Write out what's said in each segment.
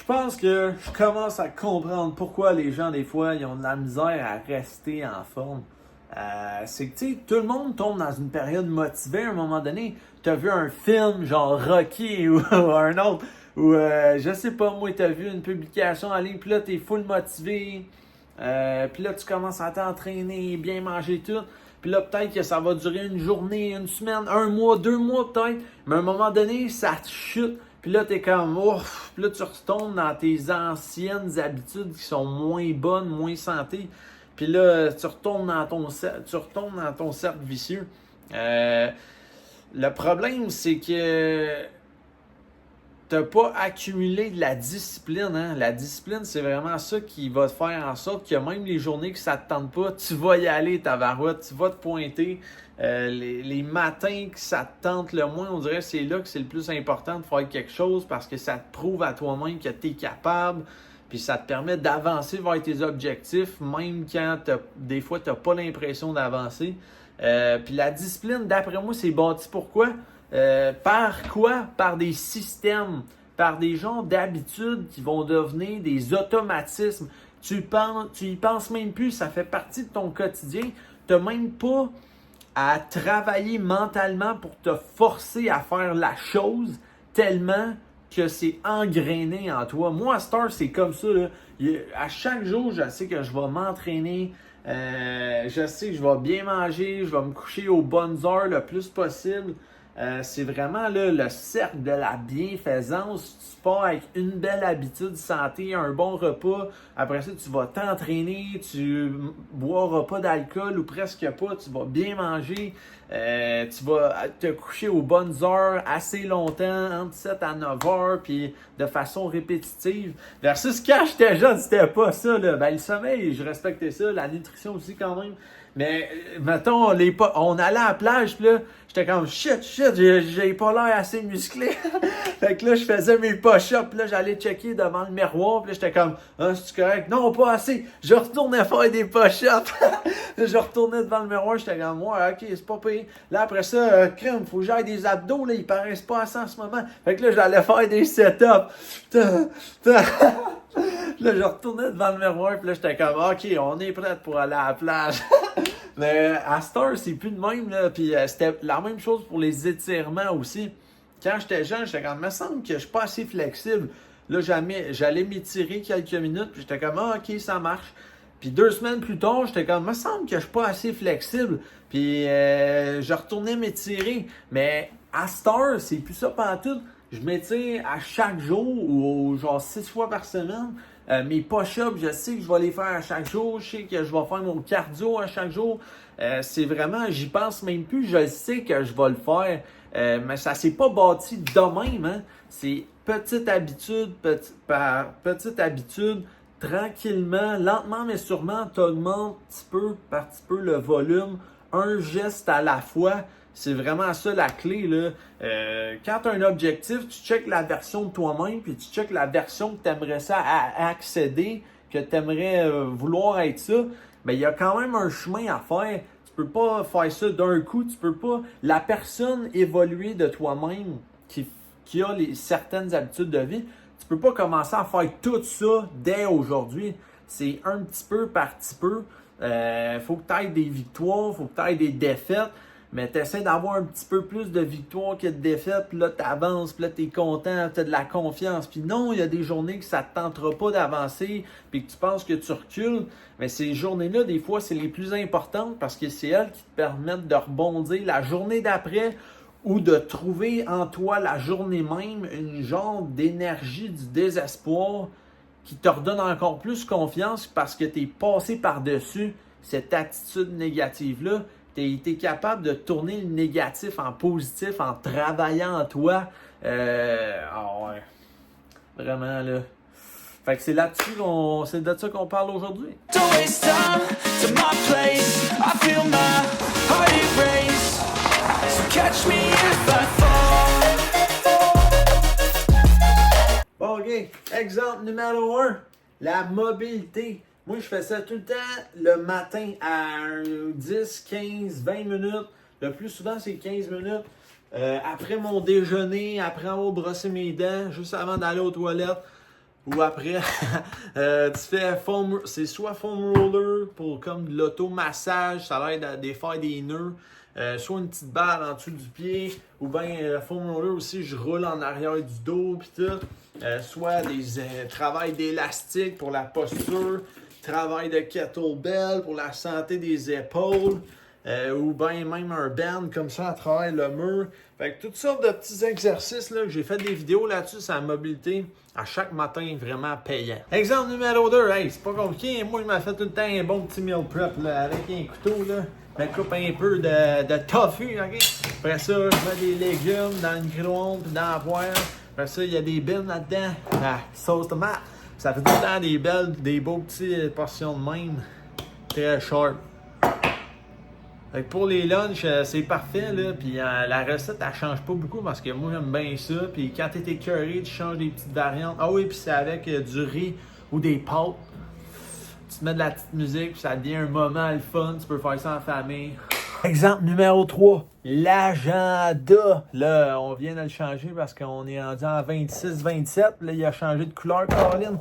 pense que je commence à comprendre pourquoi les gens, des fois, ils ont de la misère à rester en forme. C'est que, tu sais, tout le monde tombe dans une période motivée à un moment donné. Tu as vu un film, genre Rocky ou un autre, ou je sais pas, moi, tu as vu une publication en ligne, puis là, tu es full motivé. Puis là, tu commences à t'entraîner, bien manger tout. Puis là, peut-être que ça va durer une journée, une semaine, un mois, 2 mois peut-être. Mais à un moment donné, ça te chute. Puis là, t'es comme, ouf. Puis là, tu retombes dans tes anciennes habitudes qui sont moins bonnes, moins santé. Puis là, tu retombes dans ton cercle vicieux. Le problème, c'est que t'as pas accumulé de la discipline, hein? La discipline, c'est vraiment ça qui va te faire en sorte que même les journées que ça te tente pas, tu vas y aller, ta barouette, tu vas te pointer. Les matins que ça te tente le moins, on dirait que c'est là que c'est le plus important de faire quelque chose parce que ça te prouve à toi-même que tu es capable, puis ça te permet d'avancer vers tes objectifs, même quand des fois tu n'as pas l'impression d'avancer. Puis la discipline, d'après moi, c'est bâti pourquoi? Par quoi? Par des systèmes, par des genres d'habitudes qui vont devenir des automatismes. Tu y penses même plus, ça fait partie de ton quotidien. Tu n'as même pas à travailler mentalement pour te forcer à faire la chose tellement que c'est engrainé en toi. Moi, à Star, c'est comme ça. Là. À chaque jour, je sais que je vais m'entraîner. Je sais que je vais bien manger. Je vais me coucher aux bonnes heures le plus possible. C'est vraiment là, le cercle de la bienfaisance. Tu pars avec une belle habitude santé, un bon repas. Après ça, tu vas t'entraîner, tu boiras pas d'alcool ou presque pas. Tu vas bien manger. Tu vas te coucher aux bonnes heures assez longtemps, entre 7 à 9 heures, puis de façon répétitive. Versus quand j'étais jeune, c'était pas ça. Là. Ben, le sommeil, je respectais ça. La nutrition aussi quand même. Mais, mettons, on allait à la plage, puis là, j'étais comme, shit, j'ai pas l'air assez musclé. Fait que là, je faisais mes push-ups, puis là, j'allais checker devant le miroir, puis là, j'étais comme, ah, c'est correct? Non, pas assez. Je retournais faire des push-ups. Je retournais devant le miroir, j'étais comme, ouais, ok, c'est pas pire. Là, après ça, crème, faut que j'aille des abdos, là, ils paraissent pas assez en ce moment. Fait que là, j'allais faire des set-ups. Là, je retournais devant le miroir, puis là, j'étais comme, ok, on est prêt pour aller à la plage. Mais à Star, c'est plus de même, là. Puis c'était la même chose pour les étirements aussi. Quand j'étais jeune, j'étais comme, il me semble que je suis pas assez flexible. Là, j'allais m'étirer quelques minutes, puis j'étais comme, ah, ok, ça marche. Puis 2 semaines plus tard, j'étais comme, il me semble que je suis pas assez flexible. Puis je retournais m'étirer. Mais à Star, c'est plus ça pantoute. Je m'étire à chaque jour ou genre 6 fois par semaine. Mes push-ups, je sais que je vais les faire à chaque jour. Je sais que je vais faire mon cardio à chaque jour. C'est vraiment, j'y pense même plus. Je sais que je vais le faire. Mais ça s'est pas bâti de même. Hein? C'est petite habitude par petite habitude. Tranquillement, lentement mais sûrement, tu augmentes petit peu par petit peu le volume. Un geste à la fois. C'est vraiment ça la clé. Là. Quand tu as un objectif, tu checkes la version de toi-même, puis tu checkes la version que tu aimerais ça accéder, que tu aimerais vouloir être ça. Mais il y a quand même un chemin à faire. Tu peux pas faire ça d'un coup. Tu peux pas. La personne évoluée de toi-même qui a certaines habitudes de vie, tu peux pas commencer à faire tout ça dès aujourd'hui. C'est un petit peu par petit peu. Faut que tu aies des victoires, faut que tu aies des défaites. Mais tu essaies d'avoir un petit peu plus de victoires que de défaites, puis là, tu avances, puis là, tu es content, tu as de la confiance. Puis non, il y a des journées que ça ne te tentera pas d'avancer, puis que tu penses que tu recules. Mais ces journées-là, des fois, c'est les plus importantes parce que c'est elles qui te permettent de rebondir la journée d'après ou de trouver en toi la journée même une genre d'énergie du désespoir qui te redonne encore plus confiance parce que tu es passé par-dessus cette attitude négative-là. Tu es capable de tourner le négatif en positif en travaillant en toi. Ouais. Vraiment, là. Fait que c'est là-dessus c'est de ça qu'on parle aujourd'hui. Bon, OK. Exemple numéro 1. La mobilité. Moi, je fais ça tout le temps le matin à 10, 15, 20 minutes. Le plus souvent, c'est 15 minutes. Après mon déjeuner, après avoir brossé mes dents, juste avant d'aller aux toilettes. Ou après, tu fais foam, c'est soit foam roller pour comme de l'automassage, ça l'aide à défaire des nœuds, soit une petite balle en dessous du pied, ou bien foam roller aussi, je roule en arrière du dos, puis tout. Soit des travail d'élastique pour la posture, travail de kettlebell pour la santé des épaules. Ou bien même un band comme ça à travers le mur. Fait que toutes sortes de petits exercices là, que j'ai fait des vidéos là-dessus sur la mobilité à chaque matin vraiment payant. Exemple numéro 2, hey, c'est pas compliqué, moi je m'ai fait tout le temps un bon petit meal prep là, avec un couteau là. Je me coupe un peu de tofu, ok? Après ça, je mets des légumes dans le micro-ondes puis dans la poêle. Après ça, il y a des bines là-dedans. Sauce tomate. Ça fait tout le temps des beaux petits portions de même. Très sharp. Fait que pour les lunchs, c'est parfait, là. Puis la recette, elle change pas beaucoup parce que moi, j'aime bien ça. Puis quand t'es écœuré, tu changes des petites variantes. Ah oui, puis c'est avec du riz ou des pâtes. Tu te mets de la petite musique, puis ça devient un moment le fun. Tu peux faire ça en famille. Exemple numéro 3, l'agenda. Là, on vient de le changer parce qu'on est rendu en 26-27. Là, il a changé de couleur, Caroline.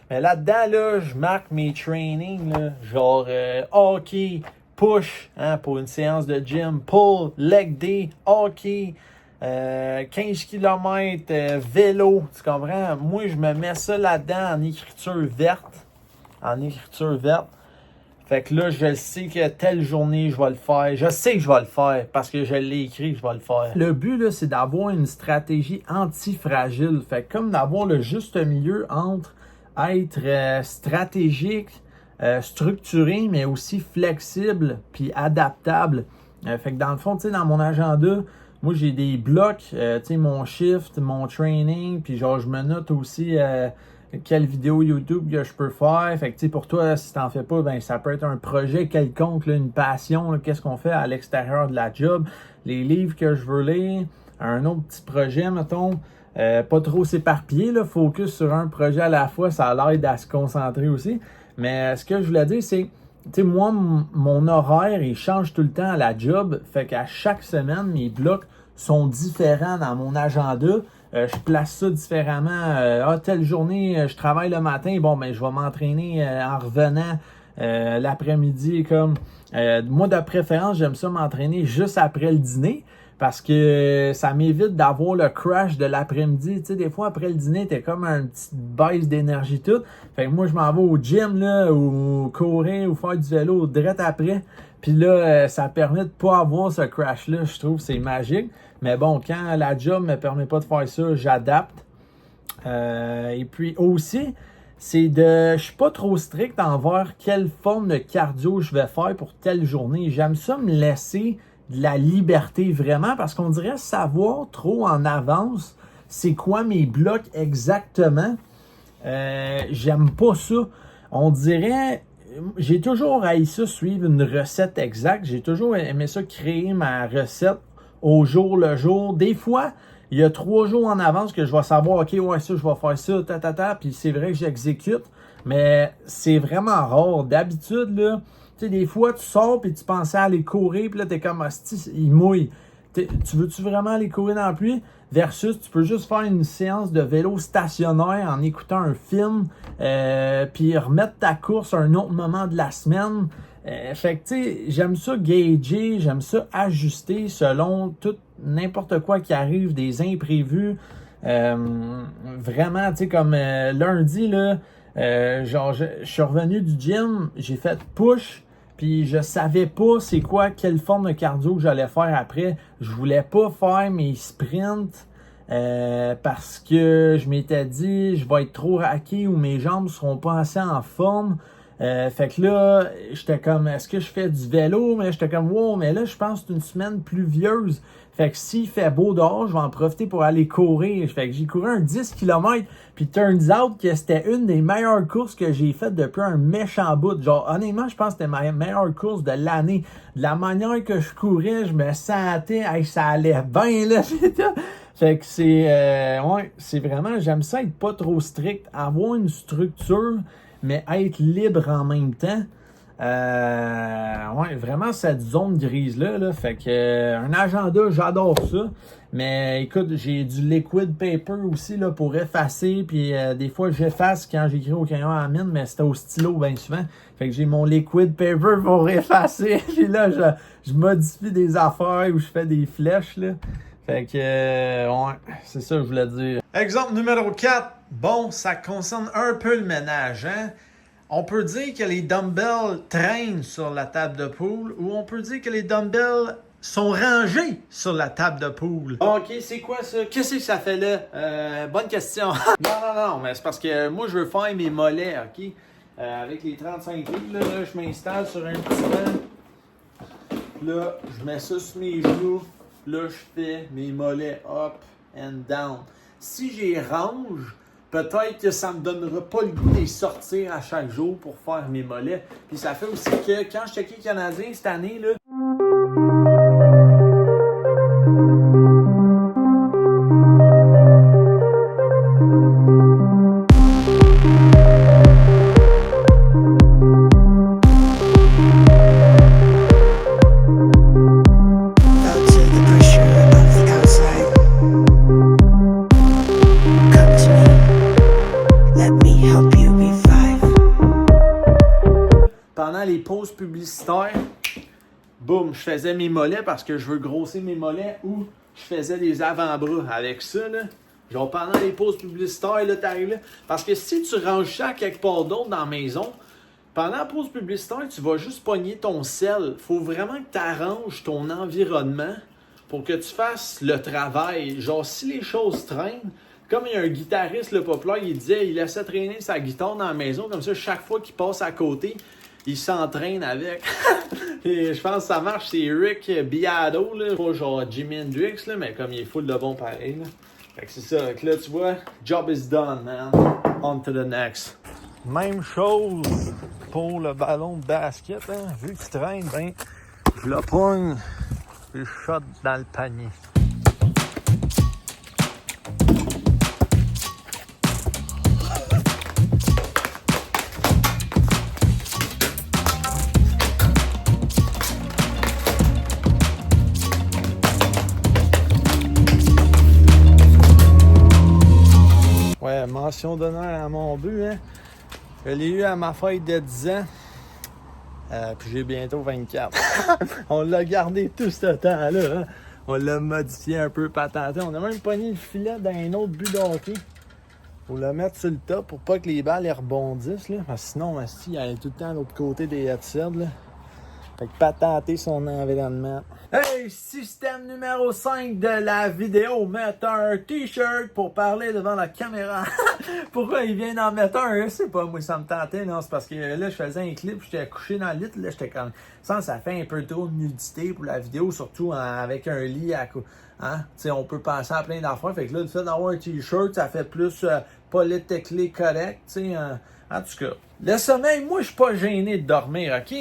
Mais là-dedans, là, je marque mes trainings, là, genre hockey, push, hein, pour une séance de gym, pull, leg day, hockey, 15 km, vélo, tu comprends? Moi, je me mets ça là-dedans en écriture verte. Fait que là, je sais que telle journée, je vais le faire. Je sais que je vais le faire parce que je l'ai écrit que je vais le faire. Le but, là, c'est d'avoir une stratégie anti-fragile. Fait que comme d'avoir le juste milieu entre être stratégique, structuré, mais aussi flexible puis adaptable. Fait que dans le fond, tu sais, dans mon agenda, moi, j'ai des blocs, tu sais, mon shift, mon training, puis genre, je me note aussi quelle vidéo YouTube que je peux faire. Fait que, tu sais, pour toi, si t'en fais pas, ben ça peut être un projet quelconque, là, une passion, qu'est-ce qu'on fait à l'extérieur de la job, les livres que je veux lire, un autre petit projet, mettons. Pas trop s'éparpiller, là, focus sur un projet à la fois, ça l'aide à se concentrer aussi. Mais ce que je voulais dire, c'est, tu sais, moi, mon horaire, il change tout le temps à la job. Fait qu'à chaque semaine, mes blocs sont différents dans mon agenda. Je place ça différemment. Telle journée, je travaille le matin. Bon, ben, je vais m'entraîner en revenant l'après-midi. Comme moi, de préférence, j'aime ça m'entraîner juste après le dîner. Parce que ça m'évite d'avoir le crash de l'après-midi. Tu sais, des fois, après le dîner, t'es comme un petit baisse d'énergie tout. Fait que moi, je m'en vais au gym, là, ou courir, ou faire du vélo direct après. Puis là, ça permet de pas avoir ce crash-là. Je trouve que c'est magique. Mais bon, quand la job me permet pas de faire ça, j'adapte. Et puis aussi, je suis pas trop strict envers quelle forme de cardio je vais faire pour telle journée. J'aime ça me laisser de la liberté vraiment parce qu'on dirait savoir trop en avance c'est quoi mes blocs exactement. J'aime pas ça. On dirait, j'ai toujours haï ça suivre une recette exacte. J'ai toujours aimé ça créer ma recette au jour le jour. Des fois, il y a 3 jours en avance que je vais savoir, ok, ouais, ça, je vais faire ça, puis c'est vrai que j'exécute, mais c'est vraiment rare. D'habitude, là, tu sais, des fois, tu sors puis tu pensais aller courir, puis là, t'es comme, hostie, il mouille. Tu veux-tu vraiment aller courir dans la pluie? Versus, tu peux juste faire une séance de vélo stationnaire en écoutant un film, puis remettre ta course à un autre moment de la semaine. Fait que, tu sais, j'aime ça gager, j'aime ça ajuster selon tout, n'importe quoi qui arrive, des imprévus. Vraiment, tu sais, comme lundi, là, genre, je suis revenu du gym, j'ai fait push, puis je savais pas c'est quoi, quelle forme de cardio que j'allais faire après. Je voulais pas faire mes sprints parce que je m'étais dit je vais être trop raqué ou mes jambes seront pas assez en forme. Fait que là, j'étais comme, est-ce que je fais du vélo? Mais j'étais comme, wow, mais là, je pense que c'est une semaine pluvieuse. Fait que s'il fait beau dehors, je vais en profiter pour aller courir. Fait que j'ai couru un 10 km. Puis turns out que c'était une des meilleures courses que j'ai faites depuis un méchant bout. Genre, honnêtement, je pense que c'était ma meilleure course de l'année. De la manière que je courais, je me sentais, hey, ça allait bien, là. Fait que c'est vraiment, j'aime ça être pas trop strict, avoir une structure, mais être libre en même temps. Ouais, vraiment cette zone grise-là. Là, fait que un agenda, j'adore ça. Mais écoute, j'ai du liquid paper aussi là, pour effacer. Puis des fois, j'efface quand j'écris au crayon à la mine, mais c'était au stylo bien souvent. Fait que j'ai mon liquid paper pour effacer. Puis là, je modifie des affaires ou je fais des flèches. Là. Fait que, ouais, c'est ça que je voulais dire. Exemple numéro 4. Bon, ça concerne un peu le ménage, hein? On peut dire que les dumbbells traînent sur la table de pool ou on peut dire que les dumbbells sont rangés sur la table de pool. OK, c'est quoi ça? Qu'est-ce que ça fait là? Bonne question. Non, mais c'est parce que moi, je veux faire mes mollets, OK? Avec les 35 livres, là, je m'installe sur un petit banc. Là, je mets ça sur mes genoux. Là, je fais mes mollets up and down. Si j'y range, peut-être que ça me donnera pas le goût de sortir à chaque jour pour faire mes mollets. Puis ça fait aussi que quand je checkais Canadien cette année, là, pendant les pauses publicitaires, boum, je faisais mes mollets parce que je veux grosser mes mollets ou je faisais des avant-bras avec ça, là. Genre pendant les pauses publicitaires, là, t'arrives là. Parce que si tu ranges ça quelque part d'autre dans la maison, pendant la pause publicitaire, tu vas juste pogner ton sel. Faut vraiment que tu arranges ton environnement pour que tu fasses le travail. Genre, si les choses traînent, comme il y a un guitariste, le populaire, il disait, il laissait traîner sa guitare dans la maison, comme ça, chaque fois qu'il passe à côté, il s'entraîne avec. Et je pense que ça marche, c'est Rick Beato, là. Pas genre Jimi Hendrix, là, mais comme il est full de bon pareil, là. Fait que c'est ça. Fait que là, tu vois, job is done, man. On to the next. Même chose pour le ballon de basket, hein. Vu qu'il traîne, ben, je le pogne et je shot dans le panier. Ouais, mention d'honneur à mon but, hein. Je l'ai eu à ma fête de 10 ans. Puis j'ai bientôt 24. On l'a gardé tout ce temps-là, hein. On l'a modifié un peu, patenté. On a même pogné le filet dans un autre but de hockey. Faut le mettre sur le top pour pas que les balles les rebondissent, là. Parce que sinon, il y a tout le temps à l'autre côté des headsets, là. Fait que patenter son environnement. Hey, système numéro 5 de la vidéo. Mettre un t-shirt pour parler devant la caméra. Pourquoi il vient d'en mettre un? Je sais pas, moi ça me tentait. Non, c'est parce que là, je faisais un clip, j'étais couché dans le lit. Là, j'étais comme. Ça fait un peu trop de nudité pour la vidéo, surtout avec un lit à hein? T'sais, on peut penser à plein d'affaires. Fait que là, le fait d'avoir un t-shirt, ça fait plus politiquement correct. T'sais, en tout cas. Le sommeil, moi, je suis pas gêné de dormir, OK?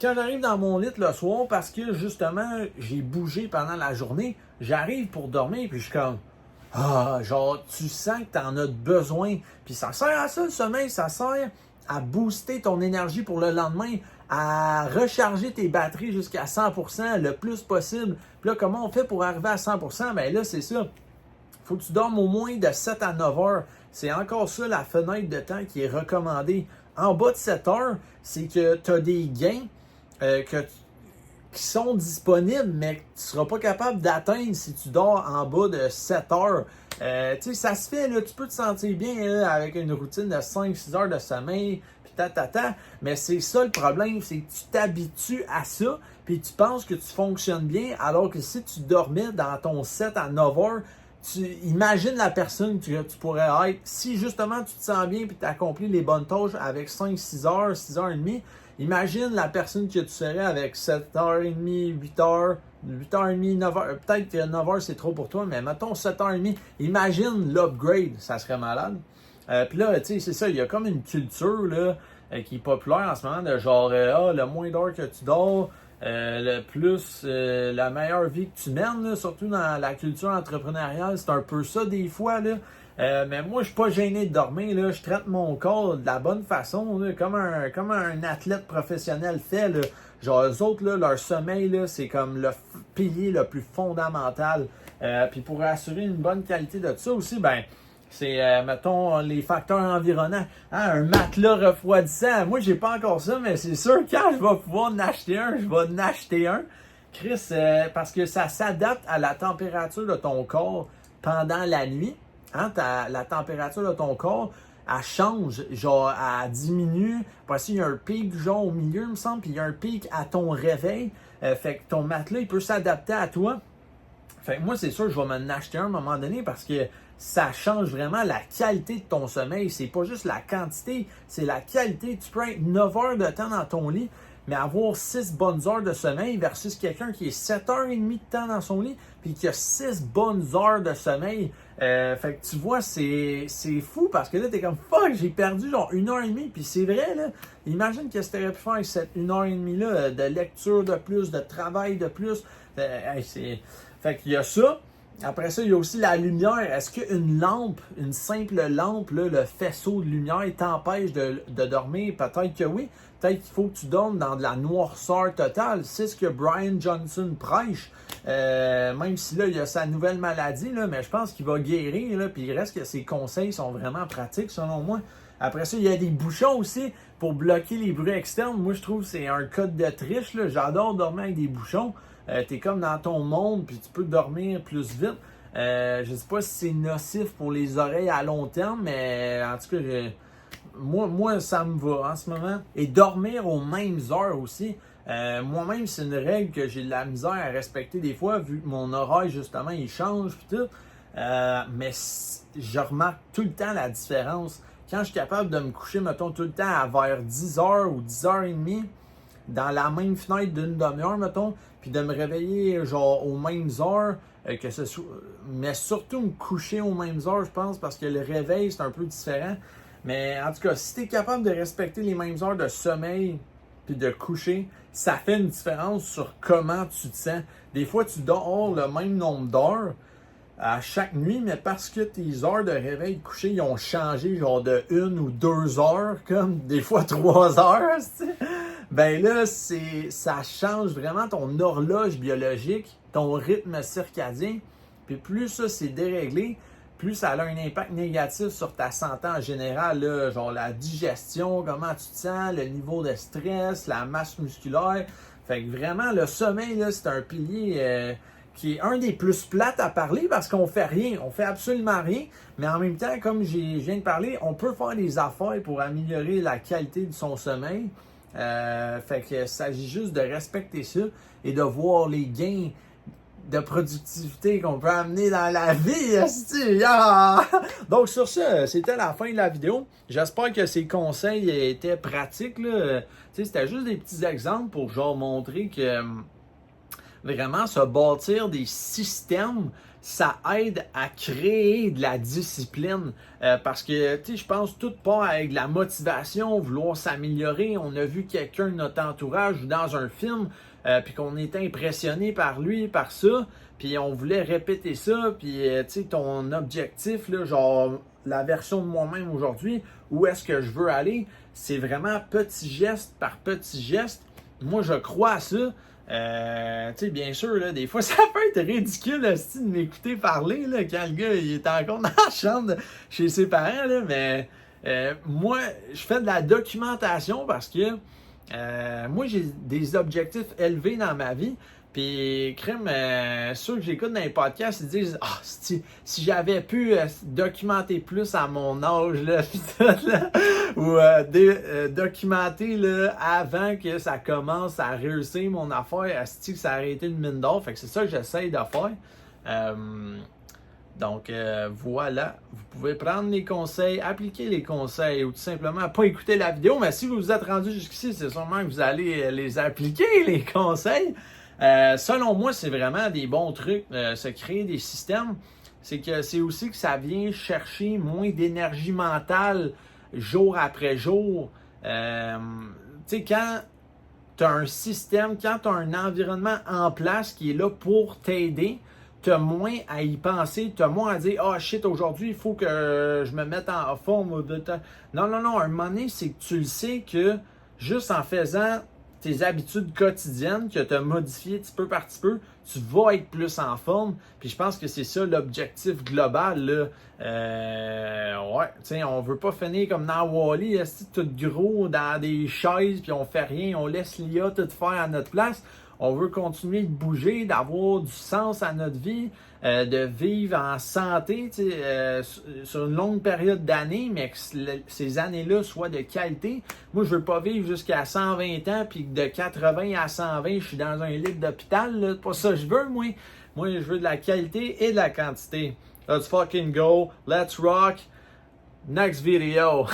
Quand j'arrive dans mon lit le soir, parce que, justement, j'ai bougé pendant la journée, j'arrive pour dormir, puis je suis comme... Ah, genre, tu sens que t'en as besoin. Puis ça sert à ça, le sommeil. Ça sert à booster ton énergie pour le lendemain, à recharger tes batteries jusqu'à 100% le plus possible. Puis là, comment on fait pour arriver à 100%? Ben là, c'est ça. Faut que tu dormes au moins de 7 à 9 heures. C'est encore ça la fenêtre de temps qui est recommandée. En bas de 7 heures, c'est que tu as des gains qui sont disponibles, mais que tu ne seras pas capable d'atteindre si tu dors en bas de 7 heures. Tu sais, ça se fait, là, tu peux te sentir bien là, avec une routine de 5-6 heures de sommeil, puis mais c'est ça le problème, c'est que tu t'habitues à ça, puis tu penses que tu fonctionnes bien, alors que si tu dormais dans ton 7 à 9 heures, tu imagines la personne que tu pourrais être. Si justement tu te sens bien et tu accomplis les bonnes tâches avec 5-6 heures, 6h30, imagine la personne que tu serais avec 7h30, 8h, 8h30, 9h. Peut-être que 9h c'est trop pour toi, mais mettons 7h30. Imagine l'upgrade, ça serait malade. Puis là, tu sais, c'est ça, il y a comme une culture là, qui est populaire en ce moment de genre, le moins d'heures que tu dors, le plus, la meilleure vie que tu mènes, là, surtout dans la culture entrepreneuriale, c'est un peu ça des fois, là. Mais moi, je suis pas gêné de dormir. Là. Je traite mon corps de la bonne façon, là, comme un athlète professionnel fait. Là. Genre, eux autres, là, leur sommeil, là, c'est comme le pilier le plus fondamental. Puis pour assurer une bonne qualité de ça aussi, ben, c'est, mettons, les facteurs environnants. Hein, un matelas refroidissant. Moi, j'ai pas encore ça, mais c'est sûr, quand je vais pouvoir en acheter un, je vais en acheter un. Chris, parce que ça s'adapte à la température de ton corps pendant la nuit. Hein, la température de ton corps, elle change, genre, elle diminue. Après ça, il y a un pic, genre, au milieu, il me semble, puis il y a un pic à ton réveil. Fait que ton matelas, il peut s'adapter à toi. Fait que moi, c'est sûr, je vais m'en acheter un à un moment donné parce que ça change vraiment la qualité de ton sommeil. C'est pas juste la quantité, c'est la qualité. Tu peux être 9 heures de temps dans ton lit, mais avoir 6 bonnes heures de sommeil versus quelqu'un qui est 7h30 de temps dans son lit puis qui a 6 bonnes heures de sommeil. Fait que tu vois, c'est fou parce que là, t'es comme fuck, j'ai perdu genre 1h30. Puis c'est vrai, là. Imagine qu'est-ce que t'aurais pu faire avec cette 1h30 là, de lecture de plus, de travail de plus. Fait qu'il y a ça. Après ça, il y a aussi la lumière. Est-ce qu'une lampe, une simple lampe, là, le faisceau de lumière, t'empêche de dormir? Peut-être que oui. Peut-être qu'il faut que tu dormes dans de la noirceur totale. C'est ce que Brian Johnson prêche. Même si là, il a sa nouvelle maladie, là, mais je pense qu'il va guérir. Là, puis il reste que ses conseils sont vraiment pratiques, selon moi. Après ça, il y a des bouchons aussi pour bloquer les bruits externes. Moi, je trouve que c'est un code de triche. Là. J'adore dormir avec des bouchons. T'es comme dans ton monde, puis tu peux dormir plus vite. Je sais pas si c'est nocif pour les oreilles à long terme, mais en tout cas, moi, ça me va en ce moment. Et dormir aux mêmes heures aussi. Moi-même, c'est une règle que j'ai de la misère à respecter des fois, vu que mon horaire, justement, il change, puis tout. Mais je remarque tout le temps la différence. Quand je suis capable de me coucher, mettons, tout le temps à vers 10h ou 10h30, dans la même fenêtre d'une demi-heure, mettons, puis de me réveiller genre aux mêmes heures, que ce soit, mais surtout me coucher aux mêmes heures, je pense, parce que le réveil, c'est un peu différent. Mais en tout cas, si tu es capable de respecter les mêmes heures de sommeil puis de coucher, ça fait une différence sur comment tu te sens. Des fois, tu dors le même nombre d'heures à chaque nuit, mais parce que tes heures de réveil de coucher, ils ont changé genre de 1 ou 2 heures, comme des fois 3 heures, tu sais. Ben là, ça change vraiment ton horloge biologique, ton rythme circadien. Puis plus ça c'est déréglé, plus ça a un impact négatif sur ta santé en général, là, genre la digestion, comment tu te sens, le niveau de stress, la masse musculaire. Fait que vraiment, le sommeil, là, c'est un pilier qui est un des plus plates à parler parce qu'on fait rien, on fait absolument rien. Mais en même temps, comme je viens de parler, on peut faire des affaires pour améliorer la qualité de son sommeil. Fait que s'agit juste de respecter ça et de voir les gains de productivité qu'on peut amener dans la vie. Yeah! Donc sur ce, c'était la fin de la vidéo. J'espère que ces conseils étaient pratiques. Là. C'était juste des petits exemples pour genre montrer que vraiment se bâtir des systèmes, ça aide à créer de la discipline. Parce que, tu sais, je pense tout part avec la motivation, vouloir s'améliorer. On a vu quelqu'un de notre entourage ou dans un film, puis qu'on était impressionné par lui, par ça, puis on voulait répéter ça, puis, tu sais, ton objectif, là, genre la version de moi-même aujourd'hui, où est-ce que je veux aller, c'est vraiment petit geste par petit geste. Moi, je crois à ça. Tu sais, bien sûr, là, des fois, ça peut être ridicule aussi, de m'écouter parler là, quand le gars il est encore dans la chambre chez ses parents, là, mais moi, je fais de la documentation parce que moi, j'ai des objectifs élevés dans ma vie. Puis, crème, ceux que j'écoute dans les podcasts, ils disent ah, si j'avais pu documenter plus à mon âge, là, pis tout, là, ou documenter là, avant que ça commence à réussir mon affaire, asti, que ça aurait été une mine d'or. Fait que c'est ça que j'essaye de faire. Donc, voilà. Vous pouvez prendre les conseils, appliquer les conseils ou tout simplement pas écouter la vidéo. Mais si vous vous êtes rendu jusqu'ici, c'est sûrement que vous allez les appliquer, les conseils. Selon moi, c'est vraiment des bons trucs, se créer des systèmes. C'est que c'est aussi que ça vient chercher moins d'énergie mentale jour après jour. Tu sais, quand tu as un système, quand tu as un environnement en place qui est là pour t'aider, t'as moins à y penser, t'as moins à dire « Ah, shit, aujourd'hui, il faut que je me mette en forme. » Non, non, non, un moment donné, c'est que tu le sais que juste en faisant tes habitudes quotidiennes que tu as modifiées petit peu par petit peu, tu vas être plus en forme. Puis je pense que c'est ça l'objectif global, là. Ouais, tu sais, on veut pas finir comme dans Wall-E, tout gros dans des chaises, puis on fait rien, on laisse l'IA tout faire à notre place. On veut continuer de bouger, d'avoir du sens à notre vie, de vivre en santé sur une longue période d'années, mais que ces années-là soient de qualité. Moi, je veux pas vivre jusqu'à 120 ans, puis de 80 à 120, je suis dans un lit d'hôpital. C'est pas ça que je veux, moi. Moi, je veux de la qualité et de la quantité. Let's fucking go. Let's rock. Next video.